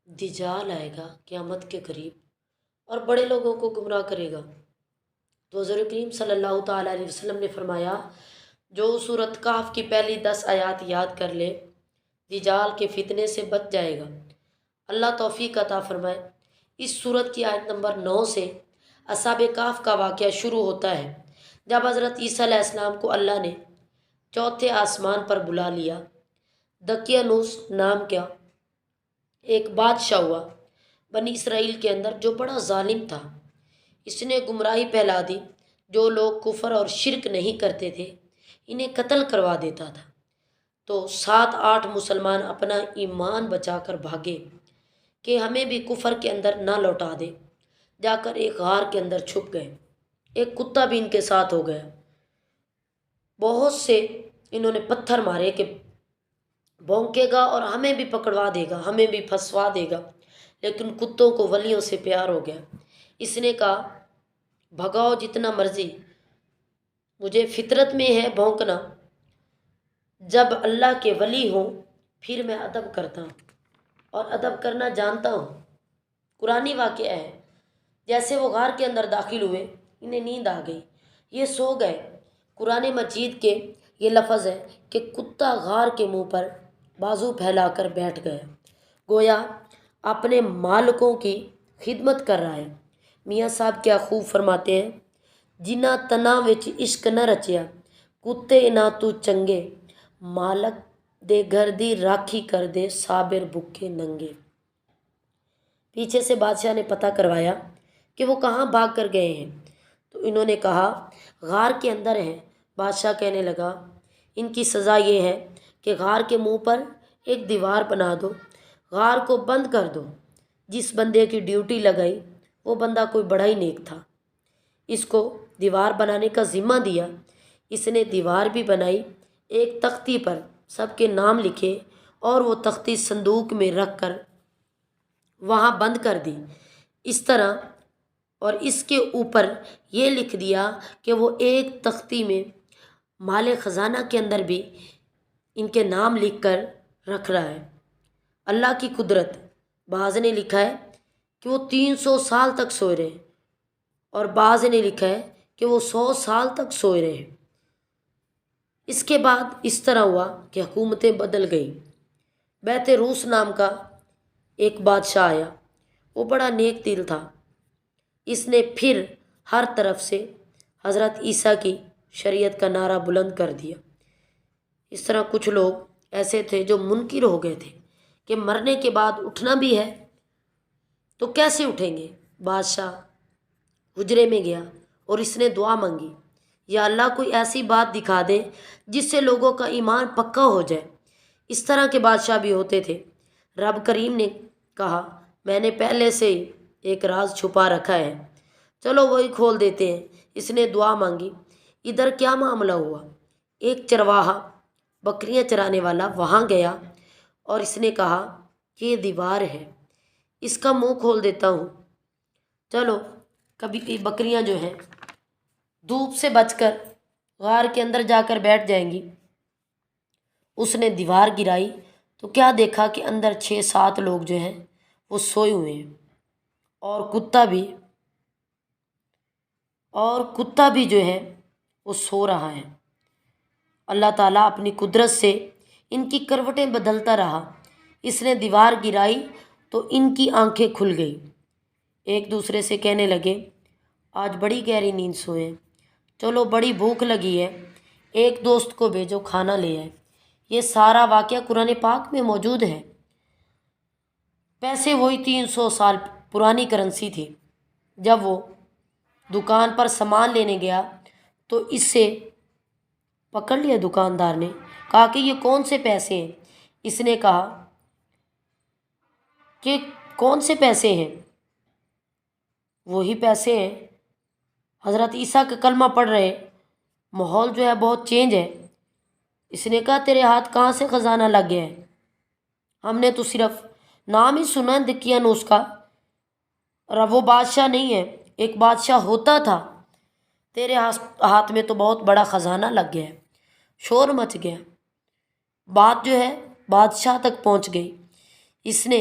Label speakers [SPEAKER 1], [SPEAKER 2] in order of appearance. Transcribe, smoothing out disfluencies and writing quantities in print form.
[SPEAKER 1] دجال آئے گا قیامت کے قریب اور بڑے لوگوں کو گمراہ کرے گا۔ تو حضور کریم صلی اللہ تعالیٰ علیہ وسلم نے فرمایا جو سورۃ کہف کی پہلی 10 آیات یاد کر لے دجال کے فتنے سے بچ جائے گا۔ اللہ توفیق عطا فرمائے۔ اس سورت کی آیت نمبر 9 سے اصحاب کہف کا واقعہ شروع ہوتا ہے، جب حضرت عیسیٰ علیہ السلام کو اللہ نے چوتھے آسمان پر بلا لیا۔ دقیانوس نام کا ایک بادشاہ ہوا بنی اسرائیل کے اندر جو بڑا ظالم تھا۔ اس نے گمراہی پھیلا دی۔ جو لوگ کفر اور شرک نہیں کرتے تھے انہیں قتل کروا دیتا تھا۔ تو 7-8 مسلمان اپنا ایمان بچا کر بھاگے کہ ہمیں بھی کفر کے اندر نہ لوٹا دے۔ جا کر ایک غار کے اندر چھپ گئے۔ ایک کتا بھی ان کے ساتھ ہو گیا۔ بہت سے انہوں نے پتھر مارے کہ بھونکے گا اور ہمیں بھی پکڑوا دے گا، ہمیں بھی پھنسوا دے گا، لیکن کتوں کو ولیوں سے پیار ہو گیا۔ اس نے کہا بھگاؤ جتنا مرضی، مجھے فطرت میں ہے بھونکنا، جب اللہ کے ولی ہوں پھر میں ادب کرتا ہوں اور ادب کرنا جانتا ہوں۔ قرآنی واقعہ ہے۔ جیسے وہ غار کے اندر داخل ہوئے انہیں نیند آ گئی، یہ سو گئے۔ قرآن مجید کے یہ لفظ ہے کہ کتا غار کے منہ پر بازو پھیلا کر بیٹھ گیا، گویا اپنے مالکوں کی خدمت کر رہا ہے۔ میاں صاحب کیا خوب فرماتے ہیں، جنا تنا وچ عشق نہ رچیا کتے نہ تو چنگے، مالک دے گھر دی راکھی کر دے صابر بھوکے ننگے۔ پیچھے سے بادشاہ نے پتہ کروایا کہ وہ کہاں بھاگ کر گئے ہیں، تو انہوں نے کہا غار کے اندر ہیں۔ بادشاہ کہنے لگا ان کی سزا یہ ہے کہ غار کے منہ پر ایک دیوار بنا دو، غار کو بند کر دو۔ جس بندے کی ڈیوٹی لگائی وہ بندہ کوئی بڑا ہی نیک تھا، اس کو دیوار بنانے کا ذمہ دیا۔ اس نے دیوار بھی بنائی، ایک تختی پر سب کے نام لکھے اور وہ تختی صندوق میں رکھ کر وہاں بند کر دی۔ اس طرح اور اس کے اوپر یہ لکھ دیا کہ وہ ایک تختی میں مال خزانہ کے اندر بھی ان کے نام لکھ کر رکھ رہا ہے۔ اللہ کی قدرت، بعض نے لکھا ہے کہ وہ 300 سال تک سوئے رہے اور بعض نے لکھا ہے کہ وہ 100 سال تک سوئے رہے۔ اس کے بعد اس طرح ہوا کہ حکومتیں بدل گئیں۔ بیت روس نام کا ایک بادشاہ آیا، وہ بڑا نیک دل تھا۔ اس نے پھر ہر طرف سے حضرت عیسیٰ کی شریعت کا نعرہ بلند کر دیا۔ اس طرح کچھ لوگ ایسے تھے جو منکر ہو گئے تھے کہ مرنے کے بعد اٹھنا بھی ہے تو کیسے اٹھیں گے۔ بادشاہ حجرے میں گیا اور اس نے دعا مانگی، یا اللہ کوئی ایسی بات دکھا دے جس سے لوگوں کا ایمان پکا ہو جائے۔ اس طرح کے بادشاہ بھی ہوتے تھے۔ رب کریم نے کہا میں نے پہلے سے ہی ایک راز چھپا رکھا ہے، چلو وہی کھول دیتے ہیں۔ اس نے دعا مانگی۔ ادھر کیا معاملہ ہوا، ایک چرواہا بکریاں چرانے والا وہاں گیا اور اس نے کہا کہ یہ دیوار ہے، اس کا منہ کھول دیتا ہوں، چلو کبھی بکریاں جو ہیں دھوپ سے بچ کر غار کے اندر جا کر بیٹھ جائیں گی۔ اس نے دیوار گرائی تو کیا دیکھا کہ اندر 6-7 لوگ جو ہیں وہ سوئے ہوئے ہیں اور کتا بھی جو ہے وہ سو رہا ہے۔ اللہ تعالیٰ اپنی قدرت سے ان کی کروٹیں بدلتا رہا۔ اس نے دیوار گرائی تو ان کی آنکھیں کھل گئی۔ ایک دوسرے سے کہنے لگے آج بڑی گہری نیند سوئے، چلو بڑی بھوک لگی ہے، ایک دوست کو بھیجو کھانا لے آئے۔ یہ سارا واقعہ قرآن پاک میں موجود ہے۔ پیسے وہی 300 سال پرانی کرنسی تھی۔ جب وہ دکان پر سامان لینے گیا تو اس سے پکڑ لیا دکاندار نے، کہا کہ یہ کون سے پیسے ہیں؟ اس نے کہا کہ کون سے پیسے ہیں؟ وہی پیسے ہیں، حضرت عیسیٰ کا کلمہ پڑھ رہے، ماحول جو ہے بہت چینج ہے۔ اس نے کہا تیرے ہاتھ کہاں سے خزانہ لگ گیا ہے؟ ہم نے تو صرف نام ہی سنا دقیانوس کا، اور وہ بادشاہ نہیں ہے، ایک بادشاہ ہوتا تھا، تیرے ہاتھ میں تو بہت بڑا خزانہ لگ گیا ہے۔ شور مچ گیا، بات جو ہے بادشاہ تک پہنچ گئی۔ اس نے